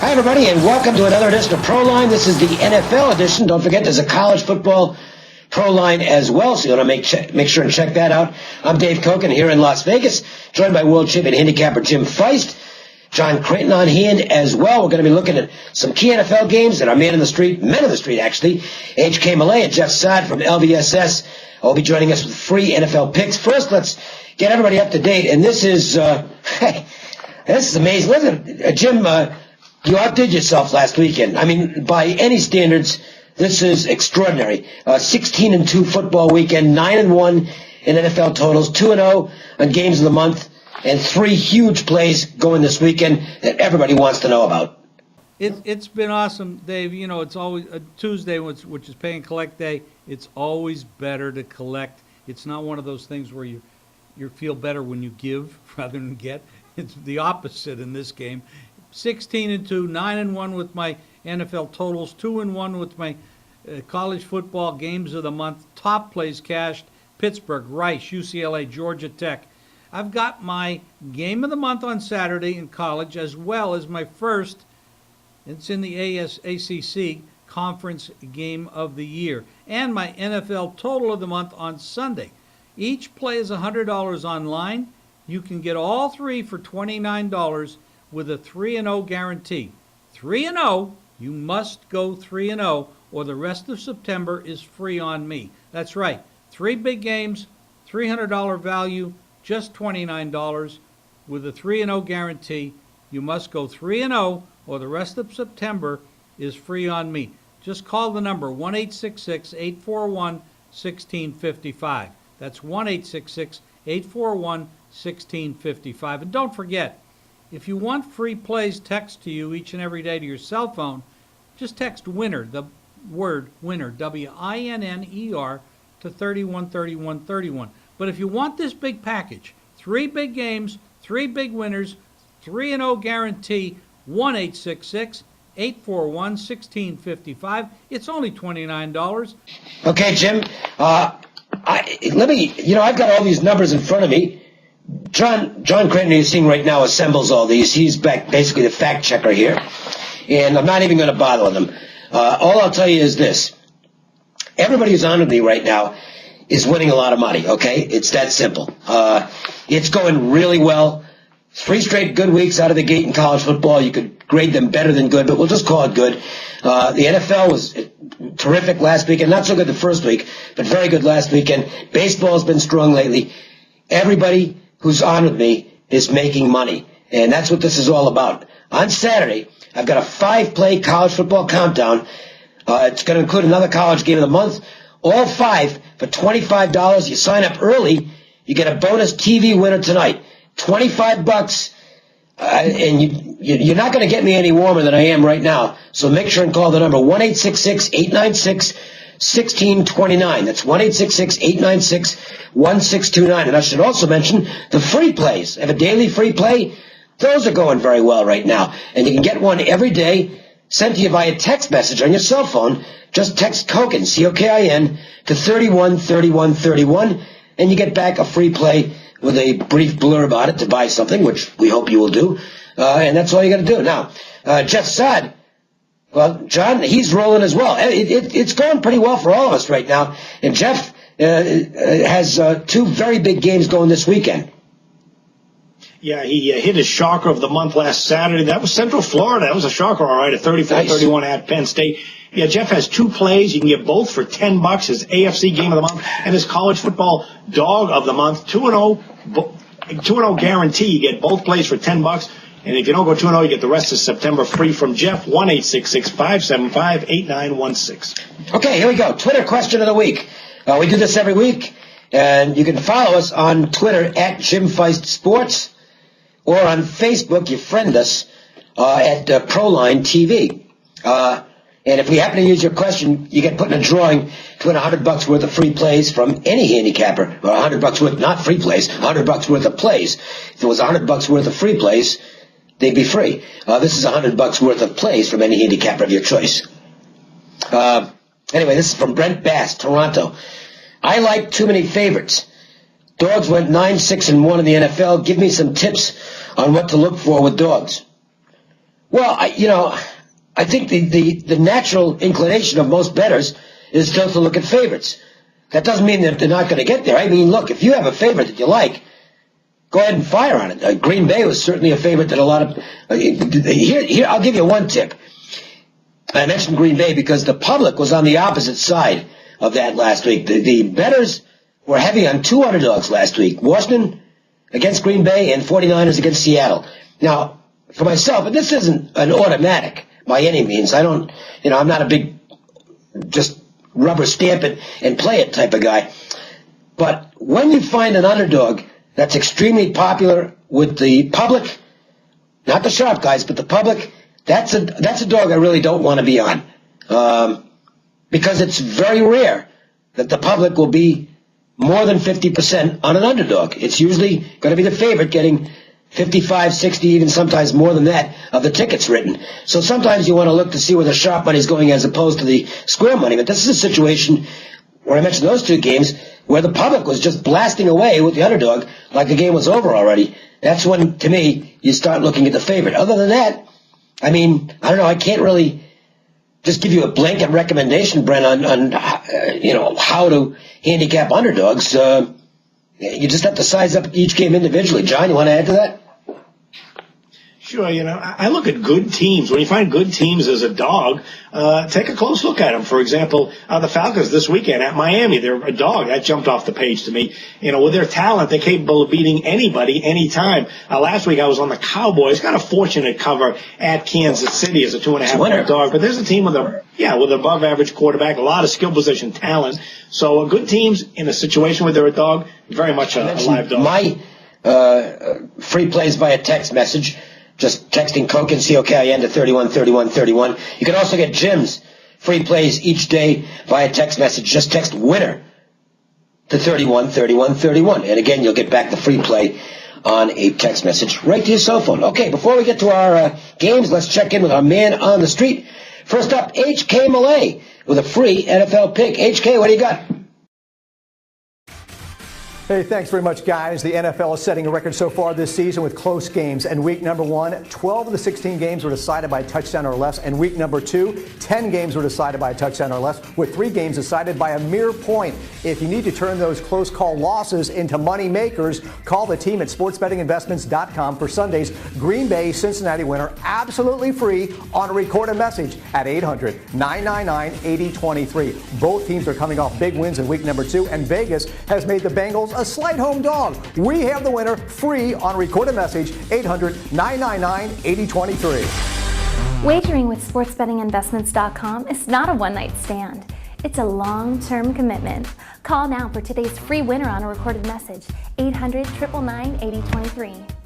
Hi, everybody, and welcome to another edition of Proline. This is the NFL edition. Don't forget, there's a college football Proline as well, so you want to make sure and check that out. I'm Dave Kochen here in Las Vegas, joined by world champion handicapper Jim Feist. John Creighton on hand as well. We're going to be looking at some key NFL games and our men in the street, actually, H.K. Millay and Jeff Saad from LVSS will be joining us with free NFL picks. First, let's get everybody up to date, and this is, this is amazing. Listen, Jim, you outdid yourself last weekend. I mean, by any standards, this is extraordinary. 16-2 football weekend, 9-1 in NFL totals, 2-0 on games of the month, and 3 huge plays going this weekend that everybody wants to know about. It's been awesome, Dave. You know, it's always a Tuesday, which is pay and collect day. It's always better to collect. It's not one of those things where you feel better when you give rather than get. It's the opposite in this game. 16-2, 9-1 with my NFL totals, 2-1 with my college football games of the month. Top plays cashed: Pittsburgh, Rice, UCLA, Georgia Tech. I've got my game of the month on Saturday in college, as well as my first. It's in the ACC Conference Game of the Year, and my NFL total of the month on Sunday. Each play is $100 online. You can get all 3 for $29 with a 3-0 guarantee. 3-0, you must go 3-0, or the rest of September is free on me. That's right, 3 big games, $300 value, just $29 with a 3-0 guarantee. You must go 3-0, or the rest of September is free on me. Just call the number 1-866-841-1655. That's 1-866-841-1655. And don't forget, if you want free plays text to you each and every day to your cell phone, just text WINNER, the word WINNER, WINNER, to 313131. But if you want this big package, 3 big games, 3 big winners, 3-0 guarantee, 1-866-841-1655. It's only $29. Okay, Jim. I've got all these numbers in front of me. John Creighton, you're seeing right now, assembles all these. He's basically the fact checker here. And I'm not even going to bother with him. All I'll tell you is this. Everybody who's on with me right now is winning a lot of money, okay? It's that simple. It's going really well. 3 straight good weeks out of the gate in college football. You could grade them better than good, but we'll just call it good. The NFL was terrific last weekend. Not so good the first week, but very good last weekend. Baseball's been strong lately. Everybody who's on with me is making money, and that's what this is all about. On Saturday, I've got a 5-play college football countdown. It's going to include another college game of the month. All 5 for $25. You sign up early, you get a bonus TV winner tonight. $25, and you're not going to get me any warmer than I am right now. So make sure and call the number 1-866-896-1629. That's 1-866-896-1629. And I should also mention the free plays. I have a daily free play. Those are going very well right now. And you can get one every day sent to you via text message on your cell phone. Just text Kochen, C-O-K-I-N, to 313131, and you get back a free play with a brief blurb on it to buy something, which we hope you will do. And that's all you got to do. Now, Jeff Saad, well, John, he's rolling as well. It's going pretty well for all of us right now. And Jeff has 2 very big games going this weekend. Yeah, he hit his shocker of the month last Saturday. That was Central Florida. That was a shocker, all right, a 34-31 at Penn State. Yeah, Jeff has 2 plays. You can get both for $10, his AFC game of the month and his college football dog of the month. 2-0 guarantee. You get both plays for $10. And if you don't go 2-0, you get the rest of September free from Jeff. 1-866-575-8916. Okay, here we go. Twitter question of the week. We do this every week. And you can follow us on Twitter at Jim Feist Sports. Or on Facebook, you friend us at Proline TV. And if we happen to use your question, you get put in a drawing to win $100 worth of free plays from any handicapper. Or $100 worth, not free plays, $100 worth of plays. If it was $100 worth of free plays, they'd be free. This is $100 worth of plays from any handicapper of your choice. Anyway, this is from Brent Bass, Toronto. I like too many favorites. Dogs went 9-6-1 in the NFL. Give me some tips on what to look for with dogs. Well, I think the natural inclination of most bettors is still to look at favorites. That doesn't mean that they're not going to get there. I mean, look, if you have a favorite that you like, go ahead and fire on it. Green Bay was certainly a favorite that a lot of here, I'll give you one tip. I mentioned Green Bay because the public was on the opposite side of that last week. The bettors were heavy on two underdogs last week. Washington against Green Bay and 49ers against Seattle. Now, for myself, and this isn't an automatic by any means. I'm not a big just rubber stamp it and play it type of guy. But when you find an underdog that's extremely popular with the public, not the sharp guys, but the public, that's a dog I really don't want to be on. Because it's very rare that the public will be more than 50% on an underdog. It's usually going to be the favorite getting 55, 60, even sometimes more than that of the tickets written. So sometimes you want to look to see where the sharp money is going as opposed to the square money. But this is a situation where I mentioned those two games where the public was just blasting away with the underdog like the game was over already. That's when, to me, you start looking at the favorite. Other than that, I mean, I don't know. I can't really just give you a blanket recommendation, Brent, on how to handicap underdogs. You just have to size up each game individually. John, you want to add to that? Sure, I look at good teams. When you find good teams as a dog, take a close look at them. For example, the Falcons this weekend at Miami, they're a dog. That jumped off the page to me. With their talent, they're capable of beating anybody, anytime. Last week I was on the Cowboys. Got a fortunate cover at Kansas City as a 2.5-point dog. But there's a team with with above average quarterback, a lot of skill position talent. So good teams in a situation where they're a dog, very much a live dog. My free plays via text message. Just texting Coke and COKIN to 313131. You can also get Jim's free plays each day via text message. Just text winner to 313131. And again, you'll get back the free play on a text message right to your cell phone. Okay, before we get to our games, let's check in with our man on the street. First up, HK Malay with a free NFL pick. HK, what do you got? Hey, thanks very much, guys. The NFL is setting a record so far this season with close games. And week number 1, 12 of the 16 games were decided by a touchdown or less. And week number 2, 10 games were decided by a touchdown or less, with 3 games decided by a mere point. If you need to turn those close call losses into money makers, call the team at sportsbettinginvestments.com for Sunday's Green Bay Cincinnati winner absolutely free on a recorded message at 800-999-8023. Both teams are coming off big wins in week number 2, and Vegas has made the Bengals a slight home dog. We have the winner free on a recorded message, 800-999-8023. Wagering with sportsbettinginvestments.com is not a one-night stand. It's a long-term commitment. Call now for today's free winner on a recorded message, 800-999-8023.